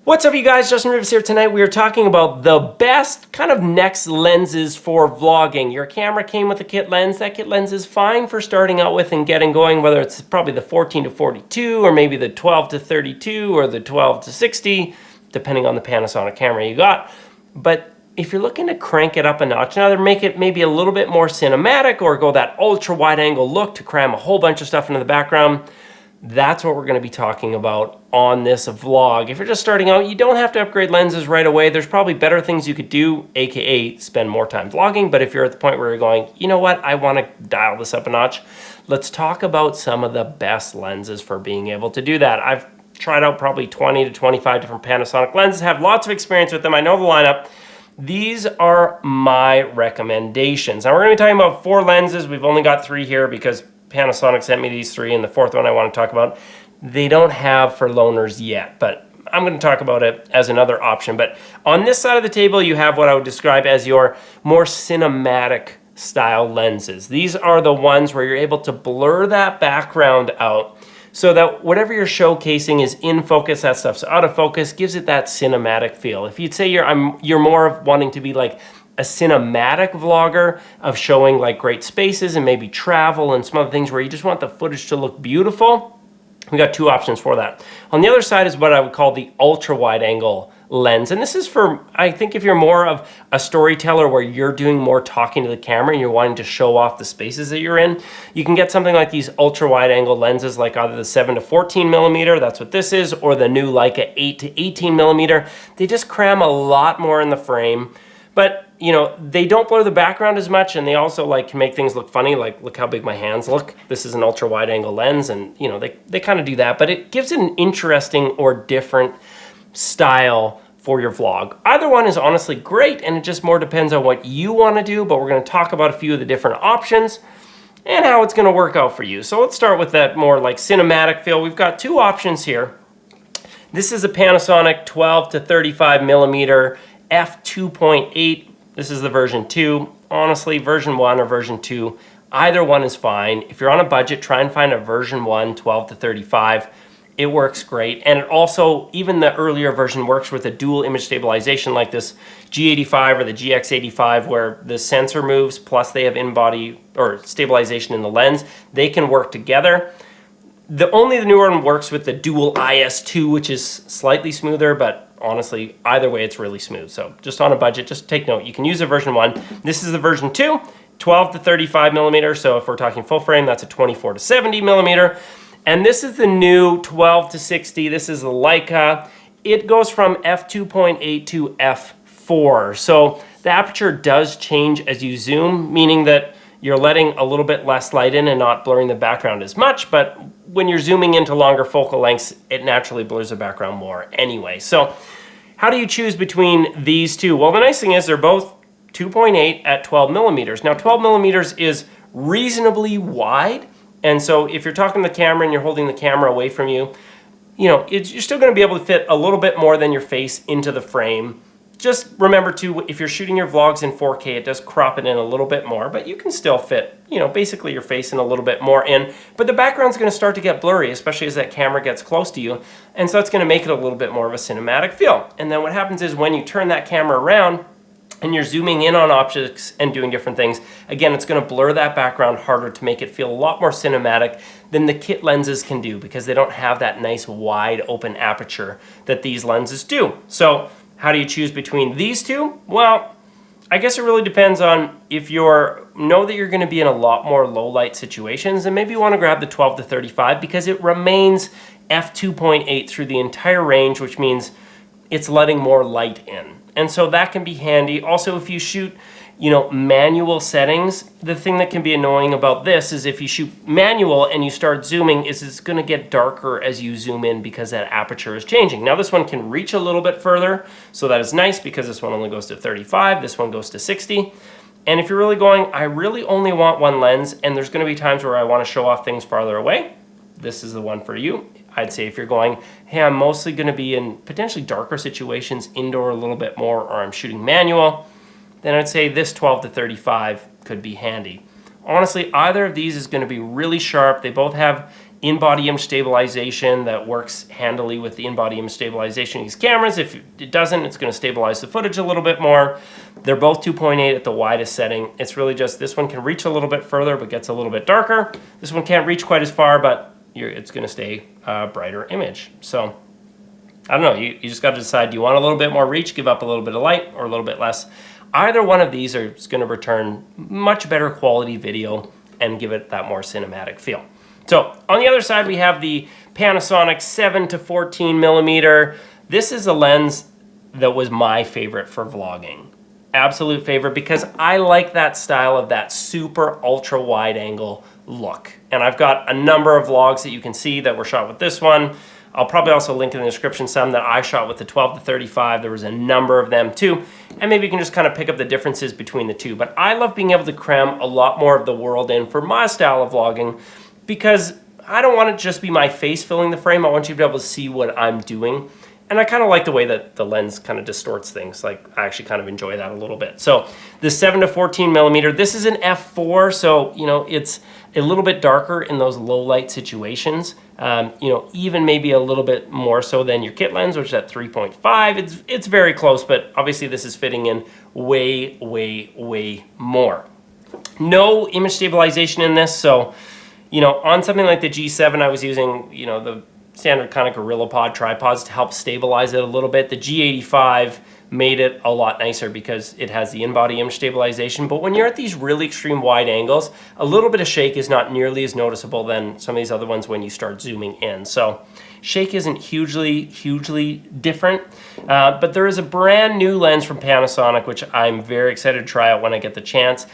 What's up, you guys? Justin Rivas here. Tonight we are talking about the best kind of next lenses for vlogging. Your camera came with a kit lens. That kit lens is fine for starting out with and getting going, whether it's probably the 14 to 42 or maybe the 12 to 32 or the 12 to 60, depending on the Panasonic camera you got. But if you're looking to crank it up a notch, now make it maybe a little bit more cinematic or go that ultra wide angle look to cram a whole bunch of stuff into the background, that's what we're going to be talking about on this vlog. If you're just starting out, you don't have to upgrade lenses right away. There's probably better things you could do, aka spend more time vlogging. But if you're at the point where you're going, you know what, I want to dial this up a notch, let's talk about some of the best lenses for being able to do that. I've tried out probably 20 to 25 different Panasonic lenses, have lots of experience with them. I know the lineup. These are my recommendations. Now we're going to be talking about 4 lenses. We've only got 3 here because Panasonic sent me these 3, and the 4th one I want to talk about, they don't have for loners yet, but I'm going to talk about it as another option. But on this side of the table, you have what I would describe as your more cinematic style lenses. These are the ones where you're able to blur that background out so that whatever you're showcasing is in focus, that stuff's out of focus, gives it that cinematic feel. If you'd say you're more of wanting to be like a cinematic vlogger of showing like great spaces and maybe travel and some other things where you just want the footage to look beautiful, we got 2 options for that. On the other side is what I would call the ultra wide angle lens. And this is for, I think, if you're more of a storyteller where you're doing more talking to the camera and you're wanting to show off the spaces that you're in, you can get something like these ultra wide angle lenses, like either the 7 to 14 millimeter, that's what this is, or the new Leica 8 to 18 millimeter. They just cram a lot more in the frame. But, you know, they don't blur the background as much, and they also like can make things look funny, like look how big my hands look. This is an ultra wide angle lens, and you know, they kind of do that, but it gives it an interesting or different style for your vlog. Either one is honestly great, and it just more depends on what you want to do, but we're going to talk about a few of the different options and how it's going to work out for you. So let's start with that more like cinematic feel. We've got 2 options here. This is a Panasonic 12 to 35 millimeter f2.8. This is the version 2. Honestly, version 1 or version 2, either one is fine. If you're on a budget, try and find a version 1, 12 to 35. It works great. And it also, even the earlier version works with a dual image stabilization like this G85 or the GX85, where the sensor moves plus they have in-body or stabilization in the lens. They can work together. The newer one works with the dual IS2, which is slightly smoother, but honestly, either way, it's really smooth. So just on a budget, just take note. You can use a version 1. This is the version 2, 12 to 35 millimeter. So if we're talking full frame, that's a 24 to 70 millimeter. And this is the new 12 to 60. This is the Leica. It goes from f2.8 to f4. So the aperture does change as you zoom, meaning that you're letting a little bit less light in and not blurring the background as much, but when you're zooming into longer focal lengths, it naturally blurs the background more anyway. So how do you choose between these 2? Well, the nice thing is they're both 2.8 at 12 millimeters. Now 12 millimeters is reasonably wide, and so if you're talking to the camera and you're holding the camera away from you, you know, you're still going to be able to fit a little bit more than your face into the frame. Just remember too, if you're shooting your vlogs in 4K, it does crop it in a little bit more, but you can still fit, you know, basically your face in a little bit more in. But the background's going to start to get blurry, especially as that camera gets close to you. And so it's going to make it a little bit more of a cinematic feel. And then what happens is when you turn that camera around and you're zooming in on objects and doing different things, again, it's going to blur that background harder to make it feel a lot more cinematic than the kit lenses can do, because they don't have that nice wide open aperture that these lenses do. So how do you choose between these 2? Well, I guess it really depends on if you know that you're going to be in a lot more low light situations, and maybe you want to grab the 12 to 35 because it remains f2.8 through the entire range, which means it's letting more light in. And so that can be handy. Also, if you shoot, you know, manual settings, the thing that can be annoying about this is if you shoot manual and you start zooming, is it's going to get darker as you zoom in because that aperture is changing. Now this one can reach a little bit further, so that is nice because this one only goes to 35, this one goes to 60. And if you're really going, I really only want one lens, and there's going to be times where I want to show off things farther away, this is the one for you. I'd say if you're going, hey, I'm mostly going to be in potentially darker situations, indoor a little bit more, or I'm shooting manual, then I'd say this 12 to 35 could be handy. Honestly, either of these is going to be really sharp. They both have in-body image stabilization that works handily with the in-body image stabilization of these cameras. If it doesn't, it's going to stabilize the footage a little bit more. They're both 2.8 at the widest setting. It's really just this one can reach a little bit further but gets a little bit darker. This one can't reach quite as far, but it's going to stay a brighter image. So I don't know, you just got to decide, do you want a little bit more reach, give up a little bit of light, or a little bit less? Either one of these is going to return much better quality video and give it that more cinematic feel. So on the other side, we have the Panasonic 7 to 14 millimeter. This is a lens that was my favorite for vlogging. Absolute favorite, because I like that style of that super ultra wide angle look. And I've got a number of vlogs that you can see that were shot with this one. I'll probably also link in the description some that I shot with the 12 to 35. There was a number of them too. And maybe you can just kind of pick up the differences between the two. But I love being able to cram a lot more of the world in for my style of vlogging, because I don't want it to just be my face filling the frame. I want you to be able to see what I'm doing. And I kind of like the way that the lens kind of distorts things. Like, I actually kind of enjoy that a little bit. So the 7 to 14 millimeter, this is an f4. So, you know, it's a little bit darker in those low light situations. You know, even maybe a little bit more so than your kit lens, which is at 3.5. It's very close, but obviously this is fitting in way, way, way more. No image stabilization in this. So, you know, on something like the G7, I was using, you know, the standard kind of GorillaPod tripods to help stabilize it a little bit. The G85 made it a lot nicer because it has the in-body image stabilization. But when you're at these really extreme wide angles, a little bit of shake is not nearly as noticeable than some of these other ones when you start zooming in. So shake isn't hugely different. But there is a brand new lens from Panasonic, which I'm very excited to try out when I get the chance.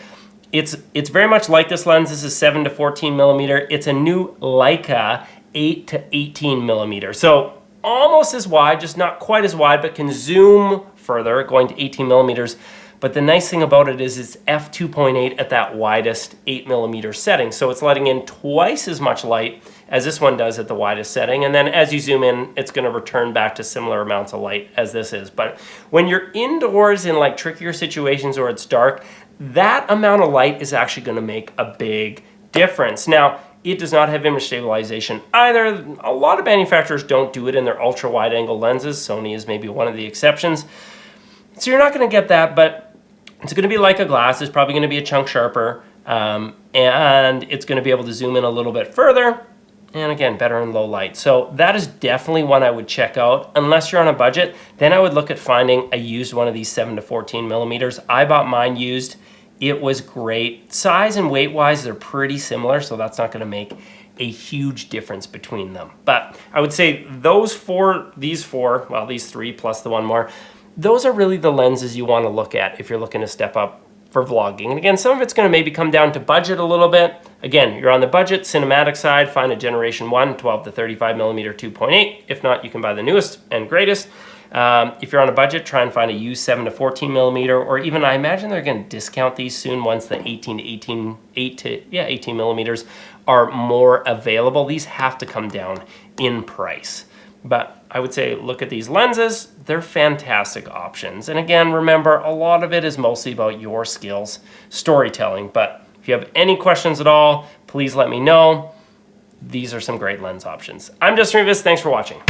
It's very much like this lens. This is 7 to 14 millimeter. It's a new Leica 8 to 18 millimeter. So almost as wide, just not quite as wide, but can zoom further, going to 18 millimeters. But the nice thing about it is it's f2.8 at that widest 8 millimeter setting. So it's letting in twice as much light as this one does at the widest setting. And then as you zoom in, it's going to return back to similar amounts of light as this is. But when you're indoors in like trickier situations or it's dark, that amount of light is actually going to make a big difference. Now, it does not have image stabilization either. A lot of manufacturers don't do it in their ultra wide angle lenses. Sony is maybe one of the exceptions. So you're not going to get that, but it's going to be like a glass. It's probably going to be a chunk sharper, and it's going to be able to zoom in a little bit further. And again, better in low light. So that is definitely one I would check out. Unless you're on a budget, then I would look at finding a used one of these 7 to 14 millimeters. I bought mine used. It was great. Size and weight wise, they're pretty similar, so that's not gonna make a huge difference between them. But I would say these four, well, these three plus the one more, those are really the lenses you wanna look at if you're looking to step up for vlogging. And again, some of it's gonna maybe come down to budget a little bit. Again, you're on the budget, cinematic side, find a generation 1, 12 to 35 millimeter 2.8. If not, you can buy the newest and greatest. If you're on a budget, try and find a used 7 to 14 millimeter, or even I imagine they're going to discount these soon once the 18 millimeters are more available. These have to come down in price. But I would say look at these lenses. They're fantastic options. And again, remember, a lot of it is mostly about your skills, storytelling. But if you have any questions at all, please let me know. These are some great lens options. I'm Justin Rivas. Thanks for watching.